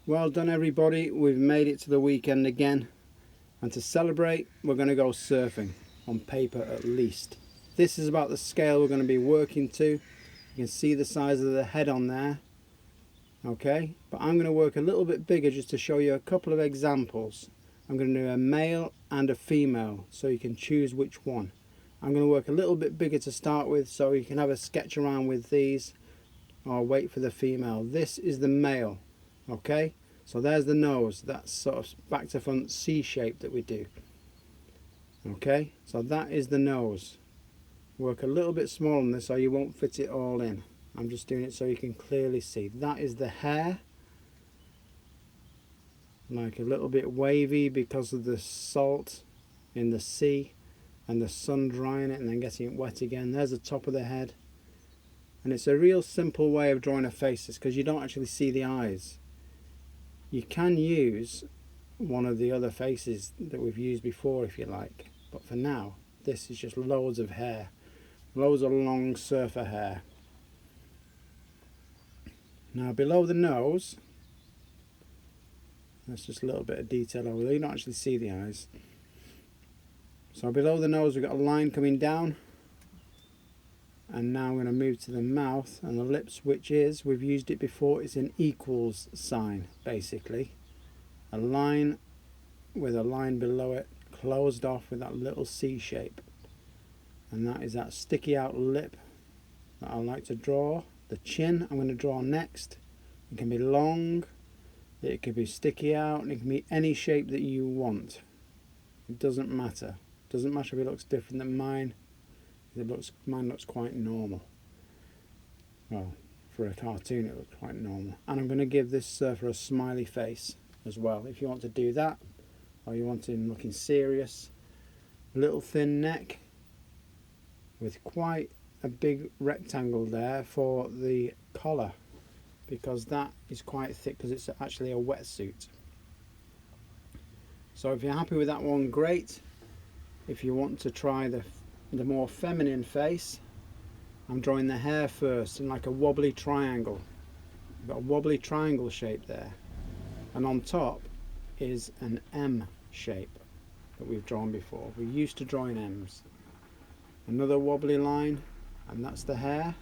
Well done everybody, we've made it to the weekend again, and to celebrate we're going to go surfing, on paper at least. This is about the scale we're going to be working to. You can see the size of the head on there, okay, but I'm going to work a little bit bigger just to show you a couple of examples. I'm going to do a male and a female so you can choose which one. I'm going to work a little bit bigger to start with so you can have a sketch around with these, or wait for the female. This is the male. Okay, so there's the nose, that's sort of back to front C shape that we do. Okay, so that is the nose. Work a little bit smaller on this so you won't fit it all in. I'm just doing it so you can clearly see. That is the hair, like a little bit wavy because of the salt in the sea and the sun drying it and then getting it wet again. There's the top of the head, and it's a real simple way of drawing a face because you don't actually see the eyes. You can use one of the other faces that we've used before if you like, but for now this is just loads of hair, loads of long surfer hair. Now below the nose, that's just a little bit of detail over there, you don't actually see the eyes. So below the nose we've got a line coming down, and now I'm going to move to the mouth and the lips, which is, we've used it before, it's an equals sign basically. A line with a line below it, closed off with that little C shape. And that is that sticky out lip that I like to draw. The chin I'm going to draw next. It can be long, it can be sticky out, and it can be any shape that you want. It doesn't matter. It doesn't matter if it looks different than mine. Mine looks quite normal. Well, for a cartoon it looks quite normal. And I'm going to give this surfer a smiley face as well, if you want to do that, or you want him looking serious. Little thin neck with quite a big rectangle there for the collar, because that is quite thick because it's actually a wetsuit. So if you're happy with that one, great. If you want to try the more feminine face, I'm drawing the hair first in like a wobbly triangle. You've got a wobbly triangle shape there, and on top is an M shape that we've drawn before. We used to draw in M's. Another wobbly line, and that's the hair.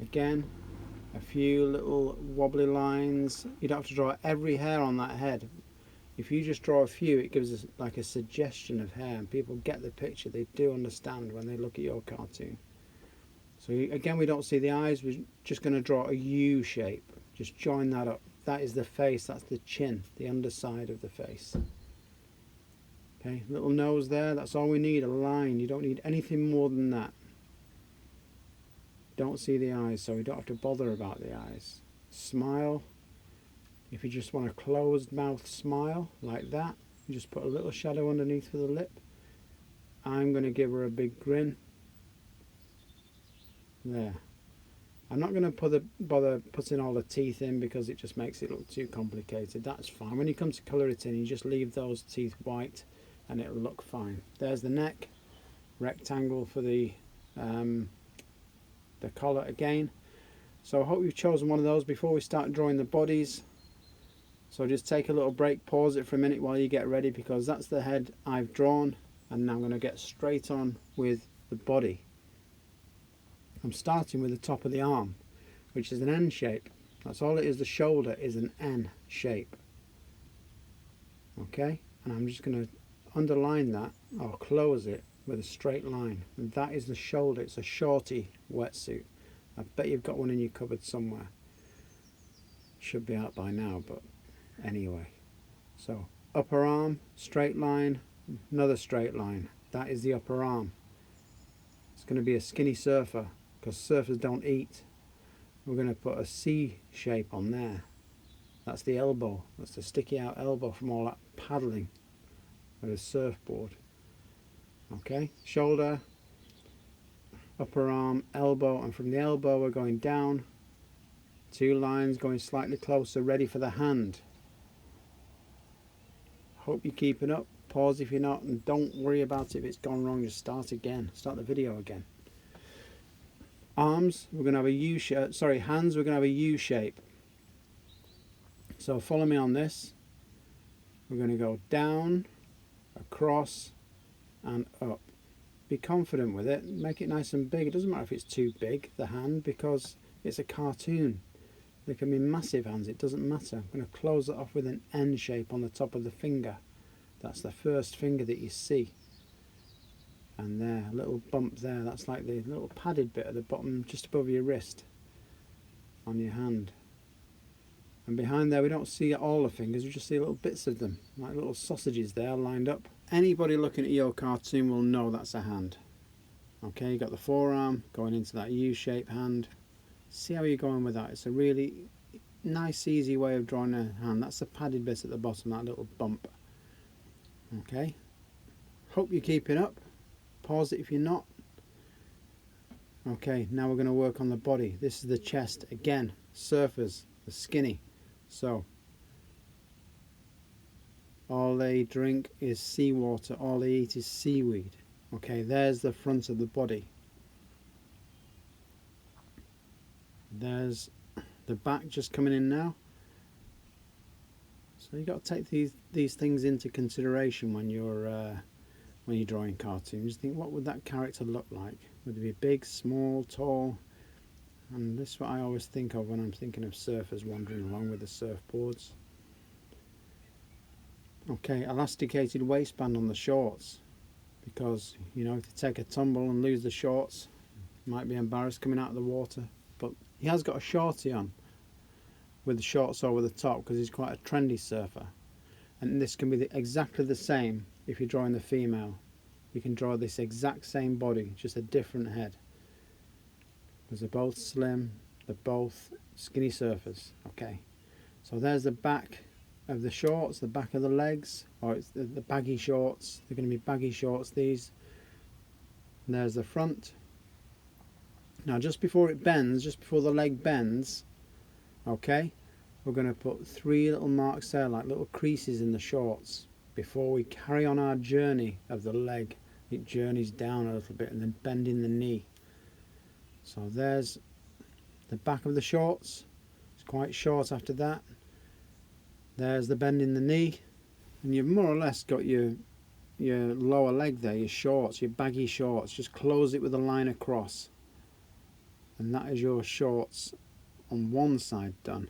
Again, a few little wobbly lines. You don't have to draw every hair on that head. If you just draw a few, it gives us like a suggestion of hair, and people get the picture. They do understand when they look at your cartoon. So again, we don't see the eyes. We're just going to draw a U shape. Just join that up. That is the face. That's the chin, the underside of the face. Okay, little nose there. That's all we need, a line. You don't need anything more than that. Don't see the eyes, so we don't have to bother about the eyes. Smile. If you just want a closed mouth smile like that, you just put a little shadow underneath for the lip. I'm going to give her a big grin. There. I'm not going to bother putting all the teeth in because it just makes it look too complicated. That's fine. When you come to colour it in, you just leave those teeth white and it'll look fine. There's the neck, rectangle for the collar again. So I hope you've chosen one of those before we start drawing the bodies. So just take a little break, pause it for a minute while you get ready, because that's the head I've drawn, and now I'm going to get straight on with the body. I'm starting with the top of the arm, which is an N shape. That's all it is. The shoulder is an N shape. Okay, and I'm just going to underline that or close it with a straight line, and that is the shoulder. It's a shorty wetsuit. I bet you've got one in your cupboard somewhere. Should be out by now, but anyway. So upper arm, straight line, another straight line. That is the upper arm. It's going to be a skinny surfer because surfers don't eat. We're going to put a C shape on there. That's the elbow. That's the sticky out elbow from all that paddling with a surfboard. Okay, shoulder, upper arm, elbow, and from the elbow we're going down. Two lines going slightly closer, ready for the hand. Hope you're keeping up. Pause if you're not, and don't worry about it if it's gone wrong. Just start again. Start the video again. Arms, we're going to have a U shape. Sorry, hands, we're going to have a U shape. So follow me on this. We're going to go down, across and up. Be confident with it, make it nice and big. It doesn't matter if it's too big, the hand, because it's a cartoon. There can be massive hands, it doesn't matter. I'm going to close it off with an N shape on the top of the finger. That's the first finger that you see. And there, a little bump there, that's like the little padded bit at the bottom, just above your wrist on your hand. And behind there we don't see all the fingers, we just see little bits of them, like little sausages there lined up. Anybody looking at your cartoon will know that's a hand. Okay, you got the forearm going into that U-shaped hand. See how you're going with that. It's a really nice, easy way of drawing a hand. That's the padded bit at the bottom, that little bump. Okay, hope you're keeping up. Pause it if you're not. Okay, now we're going to work on the body. This is the chest again. Surfers, the skinny. So all they drink is seawater, all they eat is seaweed. Okay, there's the front of the body. There's the back just coming in now. So you've got to take these things into consideration when you're drawing cartoons. Think, what would that character look like? Would it be big, small, tall? And this is what I always think of when I'm thinking of surfers wandering along with the surfboards. Okay, elasticated waistband on the shorts, because you know, if you take a tumble and lose the shorts, you might be embarrassed coming out of the water. But he has got a shorty on with the shorts over the top because he's quite a trendy surfer. And this can be exactly the same if you're drawing the female. You can draw this exact same body, just a different head. Because they're both slim, they're both skinny surfers. Okay, so there's the back of the shorts, the back of the legs, or it's the baggy shorts. They're going to be baggy shorts, these. And there's the front. Now just before it bends, just before the leg bends, okay, we're going to put 3 little marks there, like little creases in the shorts, before we carry on our journey of the leg. It journeys down a little bit and then bending the knee. So there's the back of the shorts. It's quite short after that. There's the bend in the knee, and you've more or less got your lower leg there, your shorts, your baggy shorts. Just close it with a line across, and that is your shorts on one side done.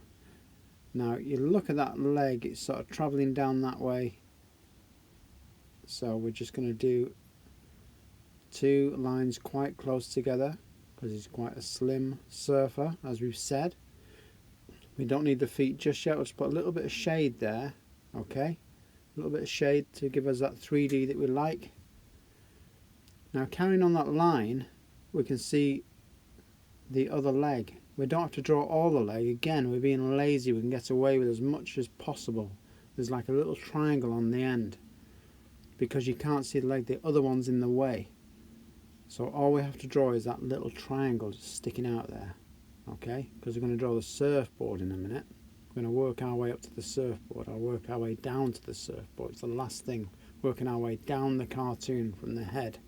Now you look at that leg, it's sort of travelling down that way, so we're just going to do 2 lines quite close together because he's quite a slim surfer, as we've said. We don't need the feet just yet. We'll just put a little bit of shade there, okay, a little bit of shade to give us that 3D that we like. Now carrying on that line, we can see the other leg. We don't have to draw all the leg. Again, we're being lazy. We can get away with as much as possible. There's like a little triangle on the end because you can't see the leg, the other one's in the way. So all we have to draw is that little triangle just sticking out there, okay, because we're going to draw the surfboard in a minute. We're going to work our way up to the surfboard. I'll work our way down to the surfboard. It's the last thing, working our way down the cartoon from the head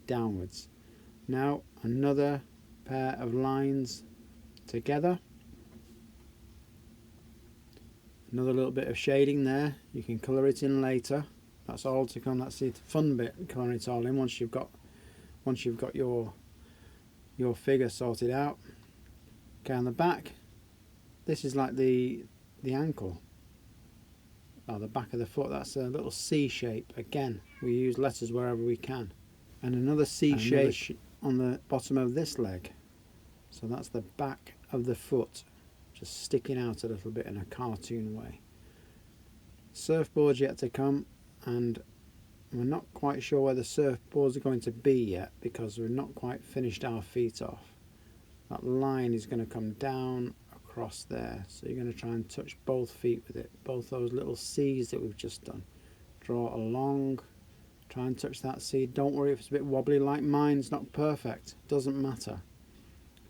downwards. Now another pair of lines together. Another little bit of shading there. You can colour it in later. That's all to come. That's the fun bit, colouring it all in once you've got your figure sorted out. Okay, on the back, this is like the ankle, or the back of the foot. That's a little C shape. Again, we use letters wherever we can. And another C shape on the bottom of this leg. So that's the back of the foot, just sticking out a little bit in a cartoon way. Surfboard's yet to come, and we're not quite sure where the surfboards are going to be yet because we've not quite finished our feet off. That line is going to come down across there, so you're going to try and touch both feet with it, both those little C's that we've just done. Draw along, try and touch that C. Don't worry if it's a bit wobbly like mine. It's not perfect, doesn't matter.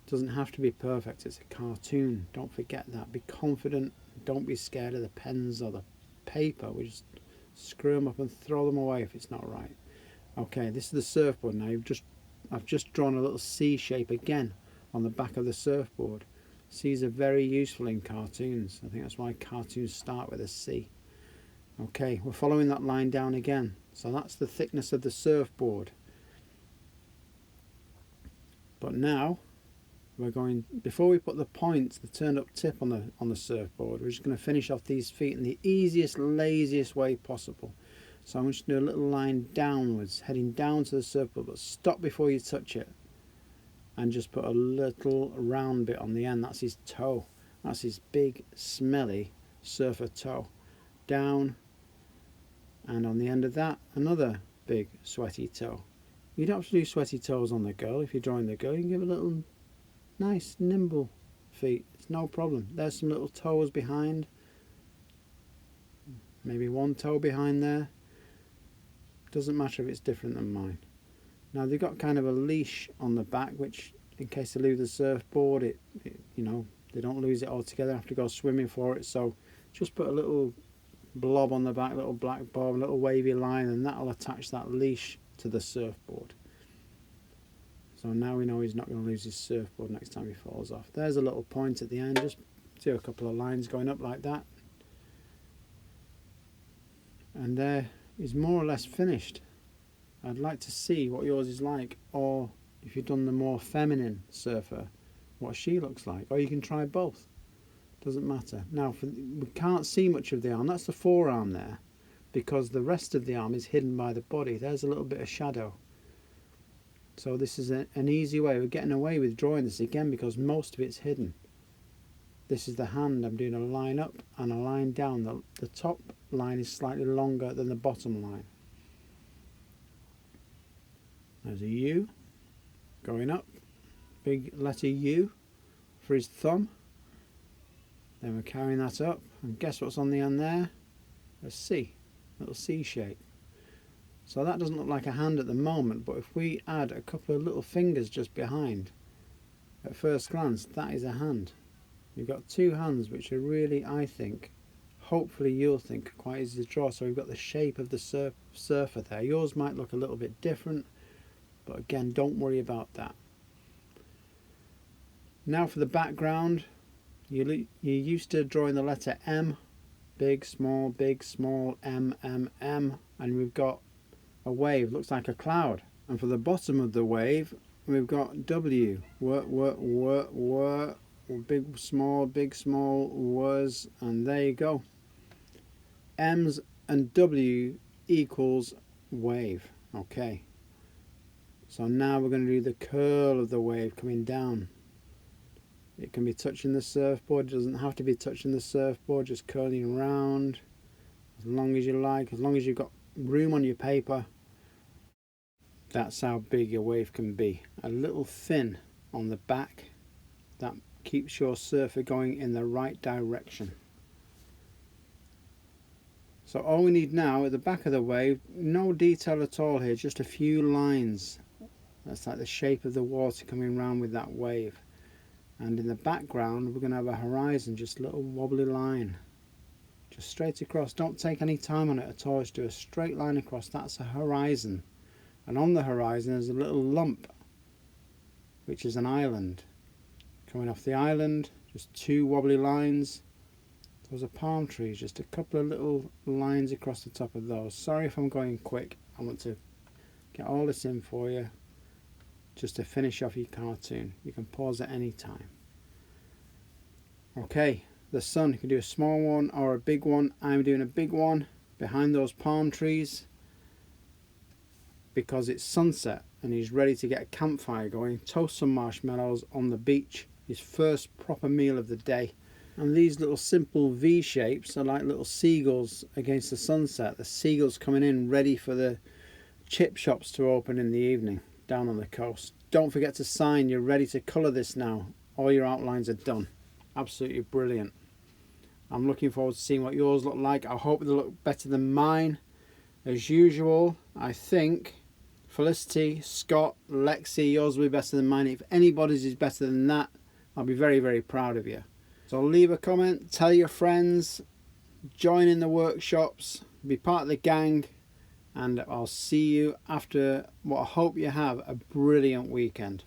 It doesn't have to be perfect, it's a cartoon. Don't forget that. Be confident, don't be scared of the pens or the paper. We just screw them up and throw them away if it's not right. Okay, this is the surfboard now. I've just drawn a little C shape again on the back of the surfboard. C's are very useful in cartoons. I think that's why cartoons start with a C. Okay, we're following that line down again. So that's the thickness of the surfboard. But now we're going, before we put the points, the turned up tip on the surfboard, we're just going to finish off these feet in the easiest, laziest way possible. So I'm just going to do a little line downwards, heading down to the surfboard, but stop before you touch it. And just put a little round bit on the end. That's his toe. That's his big, smelly surfer toe. Down, and on the end of that, another big, sweaty toe. You don't have to do sweaty toes on the girl. If you're drawing the girl, you can give a little nice, nimble feet. It's no problem. There's some little toes behind. Maybe one toe behind there. Doesn't matter if it's different than mine. Now they've got kind of a leash on the back, which in case they lose the surfboard, you know, they don't lose it altogether, have to go swimming for it. So just put a little blob on the back, little black bob, a little wavy line, and that'll attach that leash to the surfboard. So now we know he's not going to lose his surfboard next time he falls off. There's a little point at the end, just do a couple of lines going up like that. And there is more or less finished. I'd like to see what yours is like, or if you've done the more feminine surfer, what she looks like, or you can try both. Doesn't matter. Now we can't see much of the arm. That's the forearm there, because the rest of the arm is hidden by the body. There's a little bit of shadow. So this is an easy way. We're getting away with drawing this again because most of it's hidden. This is the hand. I'm doing a line up and a line down. The top line is slightly longer than the bottom line. There's a U going up, big letter U for his thumb. Then we're carrying that up, and guess what's on the end there? A C, little C shape. So that doesn't look like a hand at the moment, but if we add a couple of little fingers just behind, at first glance, that is a hand. You've got two hands which are really, I think, hopefully you'll think, quite easy to draw. So we've got the shape of the surfer there. Yours might look a little bit different, but again, don't worry about that. Now for the background, you're used to drawing the letter M, big, small, M, M, M, and we've got a wave, looks like a cloud. And for the bottom of the wave, we've got W, big, small, was, and there you go. M's and W equals wave. Okay. So now we're going to do the curl of the wave coming down. It can be touching the surfboard, it doesn't have to be touching the surfboard, just curling around as long as you like, as long as you've got room on your paper. That's how big your wave can be. A little fin on the back, that keeps your surfer going in the right direction. So all we need now at the back of the wave, no detail at all here, just a few lines. That's like the shape of the water coming round with that wave. And in the background we're going to have a horizon, just a little wobbly line. Just straight across, don't take any time on it at all, just do a straight line across, that's a horizon. And on the horizon there's a little lump, which is an island. Coming off the island, just two wobbly lines. Those are palm trees, just a couple of little lines across the top of those. Sorry if I'm going quick, I want to get all this in for you, just to finish off your cartoon. You can pause at any time. Okay, the sun, you can do a small one or a big one. I'm doing a big one behind those palm trees because it's sunset and he's ready to get a campfire going, toast some marshmallows on the beach, his first proper meal of the day. And these little simple V shapes are like little seagulls against the sunset. The seagulls coming in ready for the chip shops to open in the evening down on the coast. Don't forget to sign. You're ready to colour this now. All your outlines are done. Absolutely brilliant. I'm looking forward to seeing what yours look like. I hope they look better than mine. As usual, I think Felicity, Scott, Lexi, yours will be better than mine. If anybody's is better than that, I'll be very, very proud of you. So leave a comment, tell your friends, join in the workshops, be part of the gang, and I'll see you after what I hope you have a brilliant weekend.